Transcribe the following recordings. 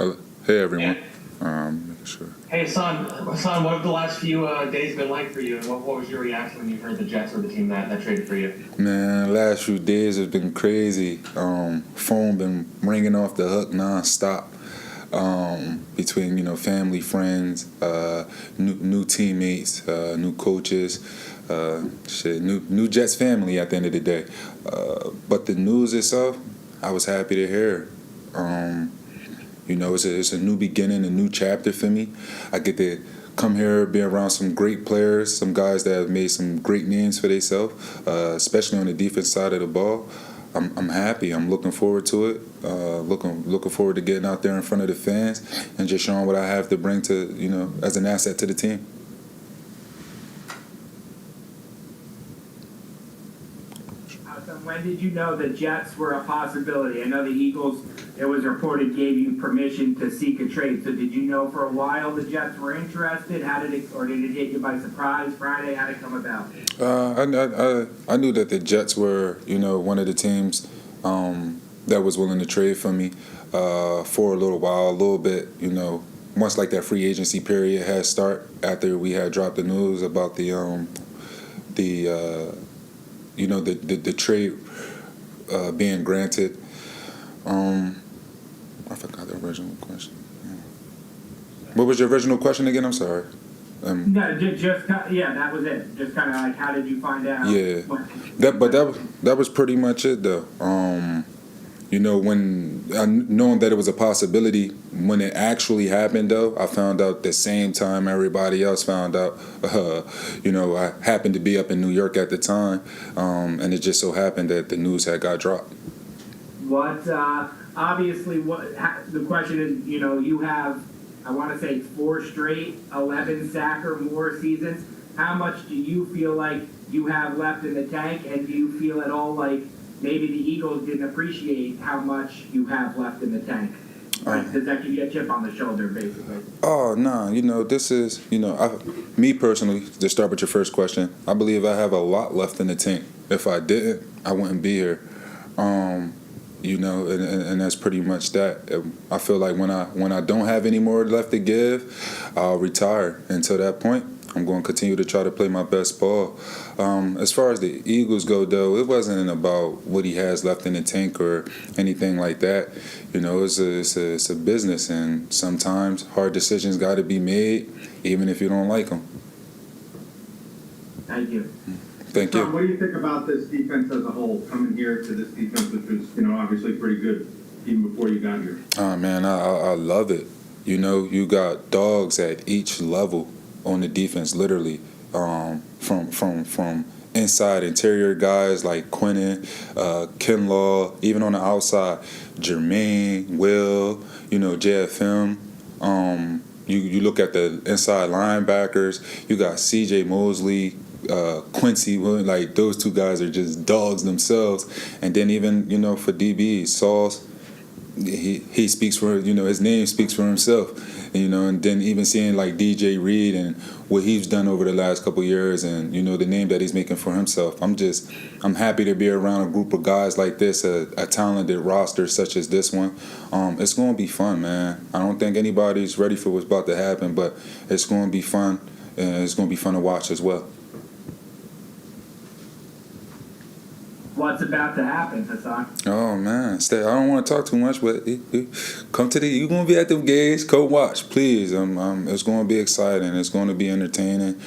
Hey everyone. Making sure. Hey, Haason, what have the last few days been like for you? And what was your reaction when you heard the Jets were the team that traded for you? Man, last few days have been crazy. Phone been ringing off the hook nonstop. Between family, friends, new teammates, new coaches, new Jets family at the end of the day. But the news itself, I was happy to hear. It's a new beginning, a new chapter for me. I get to come here, be around some great players, some guys that have made some great names for themselves, especially on the defense side of the ball. I'm happy. I'm looking forward to it. Looking forward to getting out there in front of the fans and just showing what I have to bring to as an asset to the team. When did you know the Jets were a possibility? I know the Eagles, it was reported, gave you permission to seek a trade. So did you know for a while the Jets were interested? Did it hit you by surprise Friday? How did it come about? I knew that the Jets were one of the teams that was willing to trade for me for a little while, a little bit. Once like that free agency period had start after we had dropped the news about the trade being granted. I forgot the original question. What was your original question again? I'm sorry. No, that was it. Just kind of like, how did you find out? Yeah, that was pretty much it though. When knowing that it was a possibility, when it actually happened though, I found out the same time everybody else found out. I happened to be up in New York at the time, and it just so happened that the news had got dropped. The question is, you have, I want to say 4 straight 11 sack or more seasons. How much do you feel like you have left in the tank, and do you feel at all like maybe the Eagles didn't appreciate how much you have left in the tank? Does that give you a chip on the shoulder, basically? Oh, no. This is, me personally, to start with your first question, I believe I have a lot left in the tank. If I didn't, I wouldn't be here. And that's pretty much that. I feel like when I don't have any more left to give, I'll retire. Until that point, I'm going to continue to try to play my best ball. As far as the Eagles go, though, it wasn't about what he has left in the tank or anything like that. It's a business, and sometimes hard decisions got to be made, even if you don't like them. Thank you. Thank you. What do you think about this defense as a whole, coming here to this defense, which was, obviously pretty good even before you got here? Oh, man, I love it. You got dogs at each level on the defense, literally, from inside interior guys like Quinnen, Kinlaw, even on the outside, Jermaine, Will, JFM. You look at the inside linebackers, you got C.J. Mosley, Quincy, like those two guys are just dogs themselves. And then even, for DB, Sauce, he speaks for, his name speaks for himself. And then even seeing like DJ Reed and what he's done over the last couple of years, and the name that he's making for himself. I'm happy to be around a group of guys like this, a talented roster such as this one. It's going to be fun, man. I don't think anybody's ready for what's about to happen, but it's going to be fun, and it's going to be fun to watch as well. What's about to happen, Haason? Oh man, I don't want to talk too much, but come to you're gonna be at the games. Come watch, please. It's gonna be exciting. It's gonna be entertaining.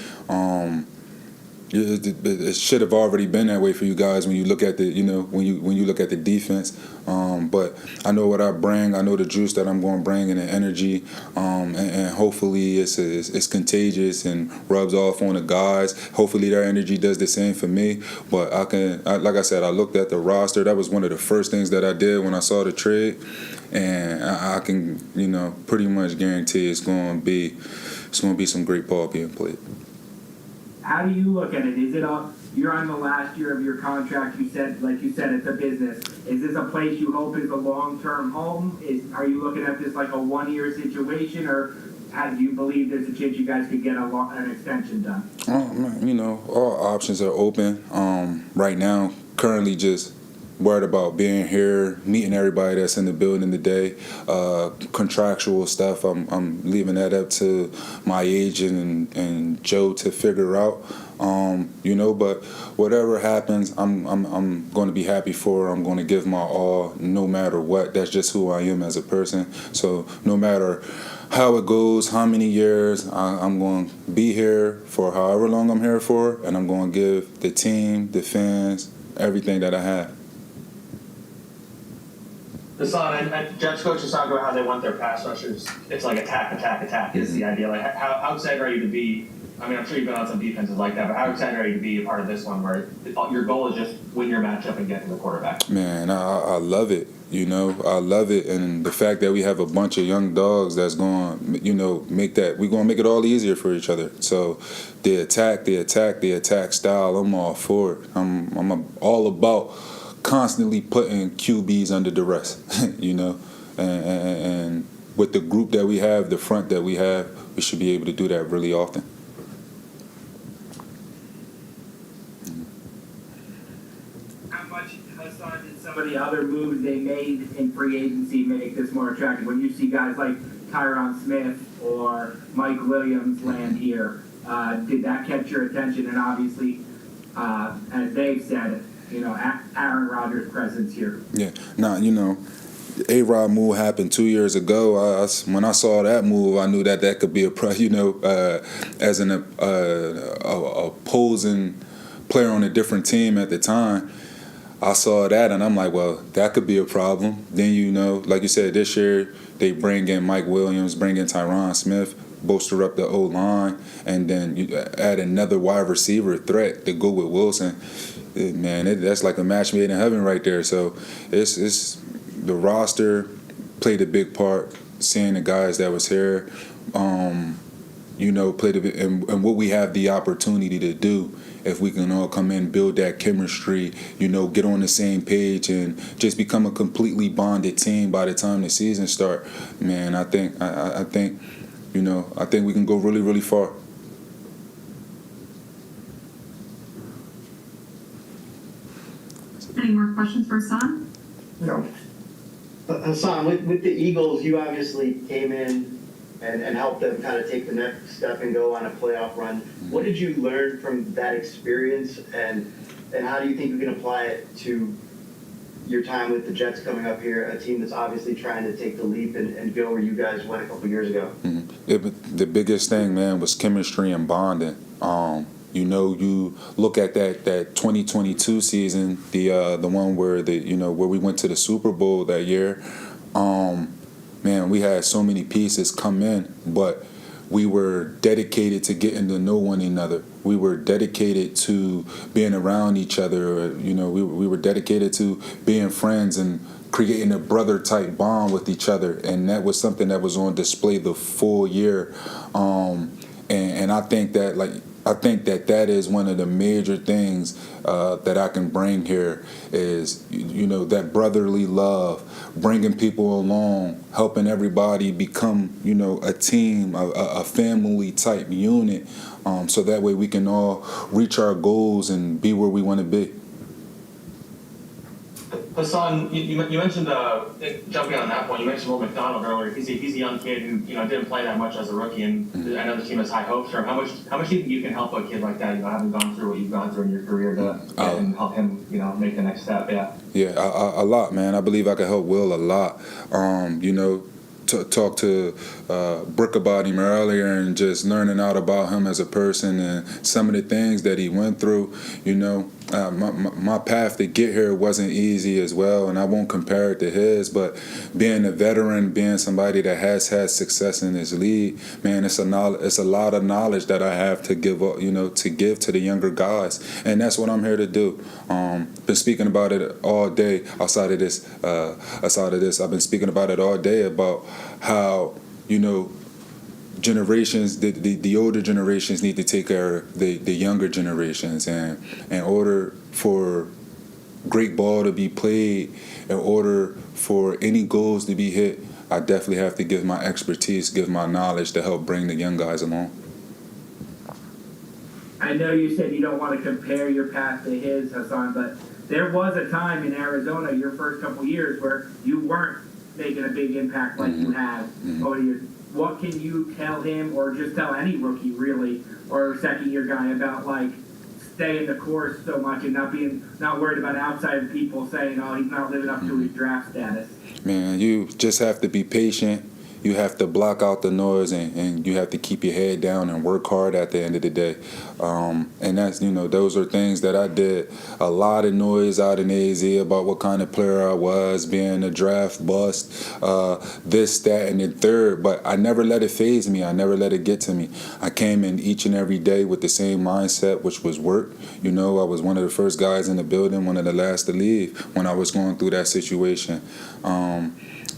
It should have already been that way for you guys when you look at the when you look at the defense. But I know what I bring. I know the juice that I'm going to bring and the energy. And hopefully it's contagious and rubs off on the guys. Hopefully their energy does the same for me. But like I said, I looked at the roster. That was one of the first things that I did when I saw the trade, and I can pretty much guarantee it's going to be some great ball being played. How do you look at it? Is it you're on the last year of your contract? Like you said, it's a business. Is this a place you hope is a long-term home? Are you looking at this like a 1-year situation, or do you believe there's a chance you guys could get an extension done? Oh man, all options are open. Right now, currently just worried about being here, meeting everybody that's in the building today. Contractual stuff, I'm leaving that up to my agent and Joe to figure out. But whatever happens, I'm going to be happy for. I'm going to give my all, no matter what. That's just who I am as a person. So no matter how it goes, how many years, I'm going to be here for however long I'm here for, and I'm going to give the team, the fans, everything that I have. Haason, and Jets coaches talk about how they want their pass rushers. It's like attack is the idea. Like, how excited are you to be? I mean, I'm sure you've been on some defenses like that, but how excited are you to be a part of this one where your goal is just win your matchup and get to the quarterback? Man, I love it. I love it, and the fact that we have a bunch of young dogs that's going, make that we're going to make it all easier for each other. So, the attack style, I'm all for it. I'm all about constantly putting QBs under duress, and with the group that we have, the front that we have, we should be able to do that really often. Haason, did some of the other moves they made in free agency make this more attractive? When you see guys like Tyron Smith or Mike Williams land here, did that catch your attention? And obviously, as they've said, Aaron Rodgers' presence here. Yeah, A-Rod move happened 2 years ago. When I saw that move, I knew that could be as an opposing player on a different team at the time. I saw that, and I'm like, well, that could be a problem. Then, like you said, this year they bring in Mike Williams, bring in Tyron Smith, bolster up the O-line, and then you add another wide receiver threat to go with Wilson. Man, that's like a match made in heaven right there. So it's the roster played a big part. Seeing the guys that was here, played a bit, and what we have the opportunity to do if we can all come in, build that chemistry, get on the same page, and just become a completely bonded team by the time the season start. Man, I think we can go really, really far. Any more questions for Haason? No. Haason, with the Eagles, you obviously came in and helped them kind of take the next step and go on a playoff run. What did you learn from that experience, and how do you think you can apply it to your time with the Jets coming up here, a team that's obviously trying to take the leap and go where you guys went a couple years ago? Mm-hmm. The biggest thing, man, was chemistry and bonding. You look at that 2022 season, the one where where we went to the Super Bowl that year. Man, we had so many pieces come in, but we were dedicated to getting to know one another. We were dedicated to being around each other. We were dedicated to being friends and creating a brother-type bond with each other. And that was something that was on display the full year. And I think that is one of the major things that I can bring here is, that brotherly love, bringing people along, helping everybody become, a team, a family type unit, so that way we can all reach our goals and be where we want to be. Haason, you mentioned jumping on that point. You mentioned Will McDonald earlier. He's a young kid who didn't play that much as a rookie, and I know the team has high hopes for him. How much do you think you can help a kid like that? Having gone through what you've gone through in your career and help him make the next step. Yeah, a lot, man. I believe I could help Will a lot. Talk to Brooke about him earlier and just learning out about him as a person and some of the things that he went through. My path to get here wasn't easy as well, and I won't compare it to his, but being a veteran, being somebody that has had success in this league, man, it's a lot of knowledge that I have to give up, to give to the younger guys, and that's what I'm here to do. Been speaking about it all day. Outside of this, I've been speaking about it all day about how generations, the older generations need to take care of the younger generations, and in order for great ball to be played, in order for any goals to be hit, I definitely have to give my expertise, give my knowledge to help bring the young guys along. I know you said you don't want to compare your path to his, Haason, but there was a time in Arizona, your first couple years, where you weren't making a big impact like you have over the years. What can you tell him, or just tell any rookie really, or second-year guy about like staying the course so much and not worried about outside people saying, oh, he's not living up to his draft status? Man, you just have to be patient. You have to block out the noise, and you have to keep your head down and work hard at the end of the day. And that's, those are things that I did. A lot of noise out in AZ about what kind of player I was, being a draft bust, this, that, and the third. But I never let it faze me. I never let it get to me. I came in each and every day with the same mindset, which was work. I was one of the first guys in the building, one of the last to leave when I was going through that situation.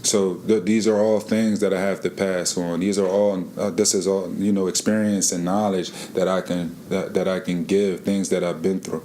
So these are all things that I have to pass on. These are all, this is all, experience and knowledge that I can give, things that I've been through.